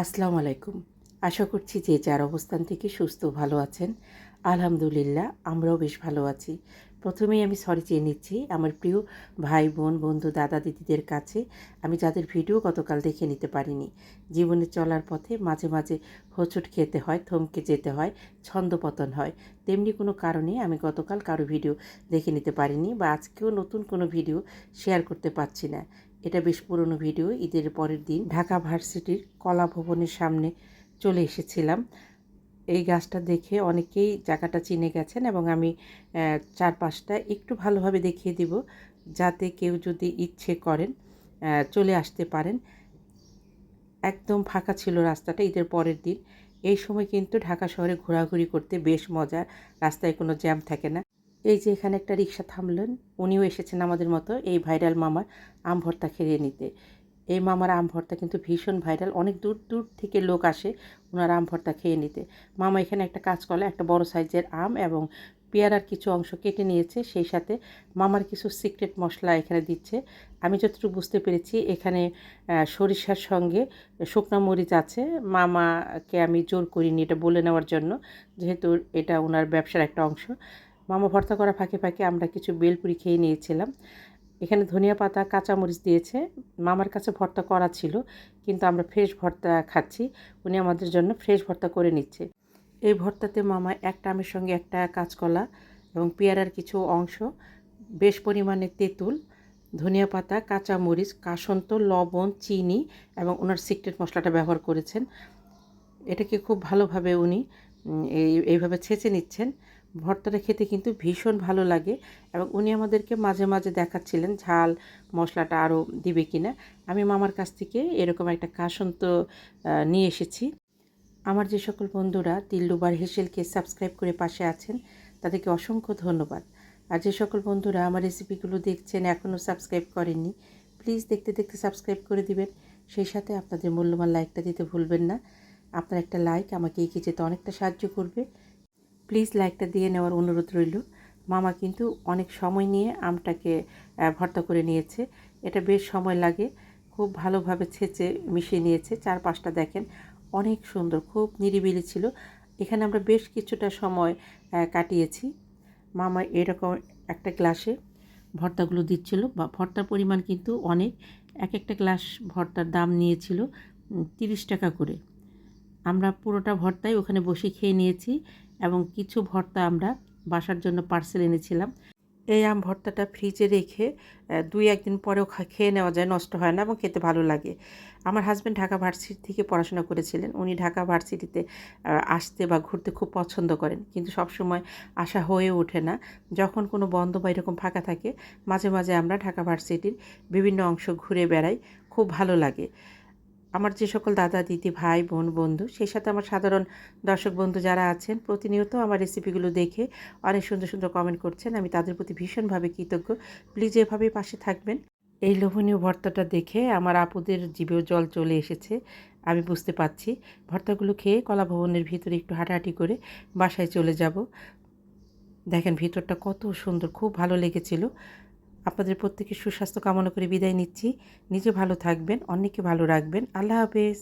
আসসালামু আলাইকুম। আশা করছি যে যার অবস্থান থেকে সুস্থ ভালো আছেন। আলহামদুলিল্লাহ আমরাও বেশ ভালো আছি। প্রথমেই আমি সরি চেয়ে নিচ্ছি আমার প্রিয় ভাই বোন, বন্ধু, দাদা দিদিদের কাছে আমি যাদের ভিডিও গতকাল দেখে নিতে পারিনি। জীবনে চলার পথে মাঝে মাঝে হোঁচট খেতে হয়, থমকে যেতে হয়, ছন্দপতন হয়। তেমনি কোনো কারণে আমি গতকাল কারো ভিডিও দেখে নিতে পারিনি বা আজকেও নতুন কোনো ভিডিও শেয়ার করতে পারছি না। এটা বেশ পুরনো ভিডিও। ঈদের পরের দিন ঢাকা ভার্সিটির কলা ভবনের সামনে চলে এসেছিলাম। এই গাছটা দেখে অনেকেই জায়গাটা চিনে গেছেন এবং আমি চারপাশটা একটু ভালোভাবে দেখিয়ে দিব যাতে কেউ যদি ইচ্ছে করেন চলে আসতে পারেন। একদম ফাঁকা ছিল রাস্তাটা ঈদের পরের দিন। এই সময় কিন্তু ঢাকা শহরে ঘোরাঘুরি করতে বেশ মজার। রাস্তায় কোনো জ্যাম থাকে না। এই যে এখানে একটা রিক্সা থামলেন, উনিও এসেছেন আমাদের মতো এই ভাইরাল মামার আম ভর্তা খেয়ে নিতে। এই মামার আম ভর্তা কিন্তু ভীষণ ভাইরাল। অনেক দূর দূর থেকে লোক আসে ওনার আম ভর্তা খেয়ে নিতে। মামা এখানে একটা কাঁচকলা, একটা বড় সাইজের আম এবং পেয়ারার কিছু অংশ কেটে নিয়েছে। সেই সাথে মামার কিছু সিক্রেট মশলা এখানে দিচ্ছে। আমি যতটুকু বুঝতে পেরেছি এখানে সরিষার সঙ্গে শুকনো মরিচ আছে। মামাকে আমি জোর করিনি এটা বলে নেওয়ার জন্য, যেহেতু এটা ওনার ব্যবসার একটা অংশ। মামা ভর্তা করা ফাঁকে ফাঁকে আমরা কিছু বেলপুরি খেয়ে নিয়েছিলাম। এখানে ধনিয়া পাতা, কাঁচামরিচ দিয়েছে। মামার কাছে ভর্তা করা ছিল, কিন্তু আমরা ফ্রেশ ভর্তা খাচ্ছি। উনি আমাদের জন্য ফ্রেশ ভর্তা করে নিচ্ছে। এই ভর্তাতে মামা একটা আমের সঙ্গে একটা কাঁচকলা এবং পেয়ারার কিছু অংশ, বেশ পরিমাণে তেঁতুল, ধনিয়া পাতা, কাঁচামরিচ, কাসন্ত, লবণ, চিনি এবং ওনার সিক্রেট মশলাটা ব্যবহার করেছেন। এটাকে খুব ভালোভাবে উনি এইভাবে ছেঁচে নিচ্ছেন। ভর্তাটা খেতে কিন্তু ভীষণ ভালো লাগে এবং উনি আমাদেরকে মাঝে মাঝে দেখাচ্ছিলেন ঝাল মশলাটা আরও দিবে কিনা। আমি মামার কাছ থেকে এরকম একটা কাসন্ত নিয়ে এসেছি। আমার যে সকল বন্ধুরা তিল্লুবার হেসেলকে সাবস্ক্রাইব করে পাশে আছেন তাদেরকে অসংখ্য ধন্যবাদ। আর যে সকল বন্ধুরা আমার রেসিপিগুলো দেখছেন এখনও সাবস্ক্রাইব করেননি, প্লিজ দেখতে দেখতে সাবস্ক্রাইব করে দিবেন। সেই সাথে আপনাদের মূল্যবান লাইকটা দিতে ভুলবেন না। আপনার একটা লাইক আমাকে এগিয়ে যেতে অনেকটা সাহায্য করবে। প্লিজ লাইকটা দিয়ে নেওয়ার অনুরোধ রইল। মামা কিন্তু অনেক সময় নিয়ে আমটাকে ভর্তা করে নিয়েছে। এটা বেশ সময় লাগে। খুব ভালোভাবে ছেঁচে মিশিয়ে নিয়েছে। চারপাশটা দেখেন অনেক সুন্দর, খুব নিরিবিলি ছিল। এখানে আমরা বেশ কিছুটা সময় কাটিয়েছি। মামা এরকম একটা গ্লাসে ভর্তাগুলো দিচ্ছিল। বা ভর্তার পরিমাণ কিন্তু অনেক। এক একটা গ্লাস ভর্তার দাম নিয়েছিল 30 টাকা করে। আমরা পুরোটা ভর্তাই ওখানে বসে খেয়ে নিয়েছি এবং কিছু ভর্তা আমরা বাসার জন্য পার্সেল এনেছিলাম। এই আম ভর্তাটা ফ্রিজে রেখে 2-1 দিন পরেও খেয়ে নেওয়া যায়, নষ্ট হয় না এবং খেতে ভালো লাগে। আমার হাজব্যান্ড ঢাকা ভার্সিটি থেকে পড়াশোনা করেছিলেন। উনি ঢাকা ভার্সিটিতে আসতে বা ঘুরতে খুব পছন্দ করেন, কিন্তু সবসময় আসা হয়ে ওঠে না। যখন কোনো বন্ধ বা এরকম ফাঁকা থাকে মাঝে মাঝে আমরা ঢাকা ভার্সিটির বিভিন্ন অংশ ঘুরে বেড়াই। খুব ভালো লাগে। আমার যে সকল দাদা দিদি ভাই বোন বন্ধু, সেই সাথে আমার সাধারণ দর্শক বন্ধু যারা আছেন প্রতিনিয়ত আমার রেসিপিগুলো দেখে অনেক সুন্দর সুন্দর কমেন্ট করছেন, আমি তাদের প্রতি ভীষণভাবে কৃতজ্ঞ। প্লিজ এভাবেই পাশে থাকবেন। এই লোভনীয় ভর্তাটা দেখে আমার আপুদের জিভেও জল চলে এসেছে, আমি বুঝতে পারছি। ভর্তাগুলো খেয়ে কলা ভবনের ভিতরে একটু হাঁটাহাঁটি করে বাসায় চলে যাব। দেখেন ভিতরটা কত সুন্দর, খুব ভালো লেগেছিল। আপনাদের প্রত্যেকের সুস্বাস্থ্য কামনা করে বিদায় নিচ্ছি। নিজে ভালো থাকবেন, অন্যকে ভালো রাখবেন। আল্লাহ হাফেজ।